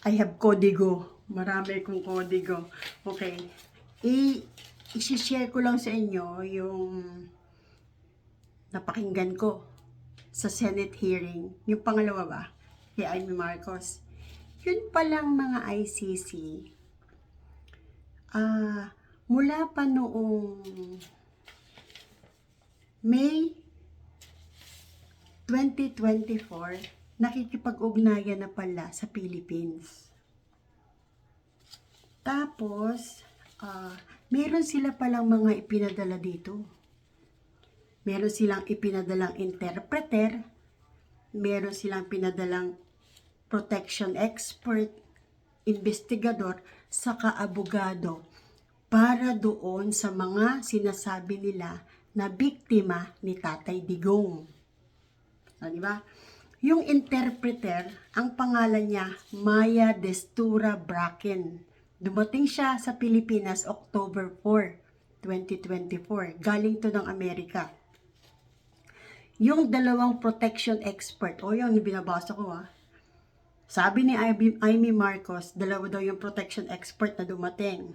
I have kodigo. Marami akong kodigo. Okay. I-share ko lang sa inyo yung napakinggan ko sa Senate hearing. Yung pangalawa ba? Kay Amy Marcos. Yun palang mga ICC. Mula pa noong May 2024, nakikipag-ugnayan na pala sa Philippines. Tapos, meron sila palang mga ipinadala dito. Meron silang ipinadalang interpreter, meron silang pinadalang protection expert, investigador, saka abogado para doon sa mga sinasabi nila na biktima ni Tatay Digong. Diba? Yung interpreter, ang pangalan niya Maya Destura Bracken. Dumating siya sa Pilipinas October 4, 2024. Galing to ng Amerika. Yung dalawang protection expert, yung binabasa ko sabi ni Amy Marcos, dalawa daw yung protection expert na dumating.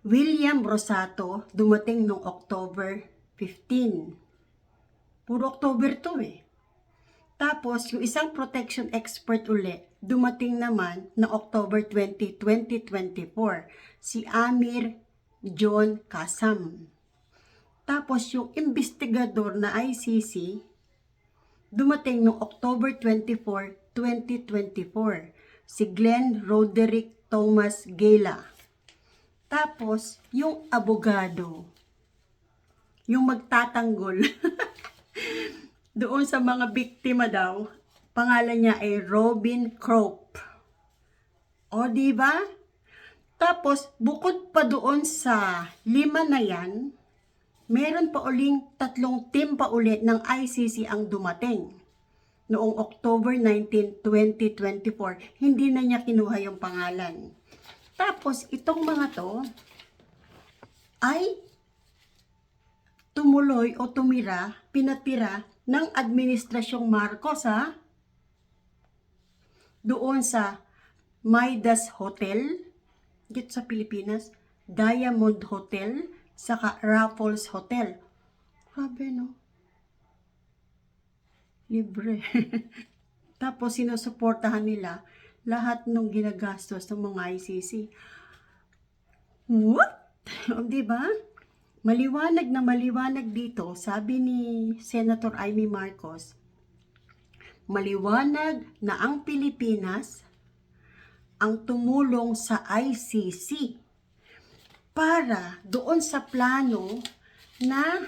William Rosato, dumating noong October 15. Puro October to Tapos, yung isang protection expert uli, dumating naman na October 20, 2024. Si Amir John Kasam. Tapos, yung investigador na ICC, dumating noong October 24, 2024. Si Glenn Roderick Thomas Gela. Tapos, yung abogado, yung magtatanggol, doon sa mga biktima daw, pangalan niya ay Robin Crope. O, diba? Tapos, bukod pa doon sa 5 na yan, meron pa uling 3 team pa ulit ng ICC ang dumating. Noong October 19, 2024, hindi na niya kinuha yung pangalan. Tapos, itong mga to ay tumuloy o tumira, pinatira ng Administrasyong Marcos doon sa Midas Hotel dito sa Pilipinas, Diamond Hotel, saka Raffles Hotel. Grabe no? Libre. Tapos sinusuportahan nila lahat ng ginagastos ng mga ICC. What? Diba? Maliwanag na maliwanag dito, sabi ni Senator Amy Marcos, maliwanag na ang Pilipinas ang tumulong sa ICC para doon sa plano na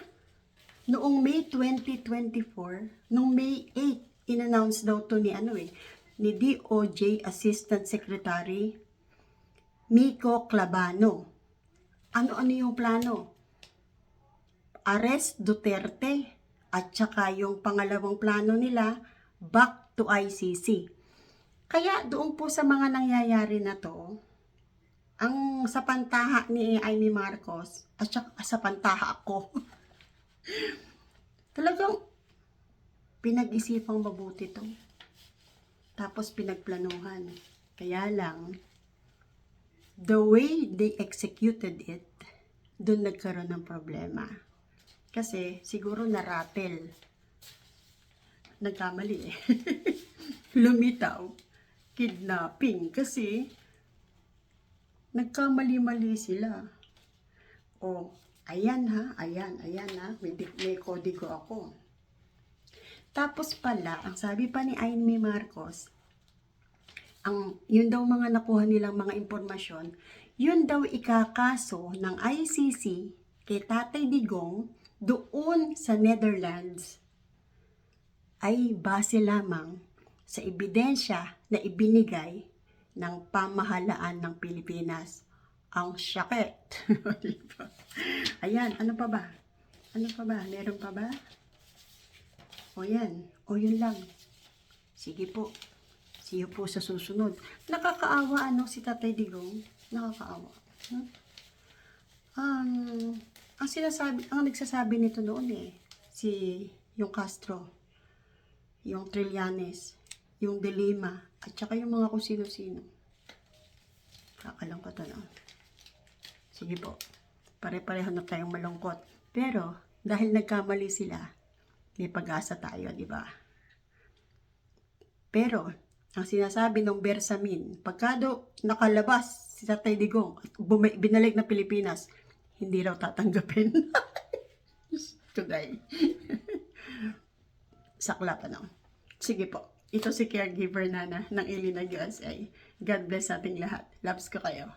noong May 2024, noong May 8, in-announce daw to ni ni DOJ Assistant Secretary Miko Clavano. Ano-ano yung plano? Arrest Duterte at saka yung pangalawang plano nila, back to ICC. Kaya doon po sa mga nangyayari na to, ang sa pantaha ni Amy Marcos at saka sa pantaha ako, talagang pinag-isipang mabuti to. Tapos pinagplanuhan. Kaya lang, the way they executed it, doon nagkaroon ng problema. Kasi siguro na-rattle. Nagkamali Lumitaw. Kidnapping. Kasi nagkamali-mali sila. Ayan ayan may kodigo ako. Tapos pala, ang sabi pa ni Amy Marcos, yun daw mga nakuha nilang mga impormasyon, yun daw ikakaso ng ICC kay Tatay Digong doon sa Netherlands ay base lamang sa ebidensya na ibinigay ng pamahalaan ng Pilipinas. Ang sakit. Ayan, ano pa ba? Meron pa ba? Yan. Yun lang. Sige po. See you po sa susunod. Nakakaawa si Tatay Digong? Nakakaawa. Ang nagsasabi nito noon yung Castro, yung Trillanes, yung dilema, at saka yung mga kung sino-sino. Kakalangkot ano. Sige po, pare-pareho na tayong malungkot. Pero, dahil nagkamali sila, may pag-asa tayo, di ba? Pero, ang sinasabi ng Bersamin, pagkado nakalabas si Tatay Digong at binalik na Pilipinas, hindi raw tatanggapin. Today. Saklap ano. Sige po. Ito si caregiver Nana ng Ilina USA. God bless ating lahat. Loves ko kayo.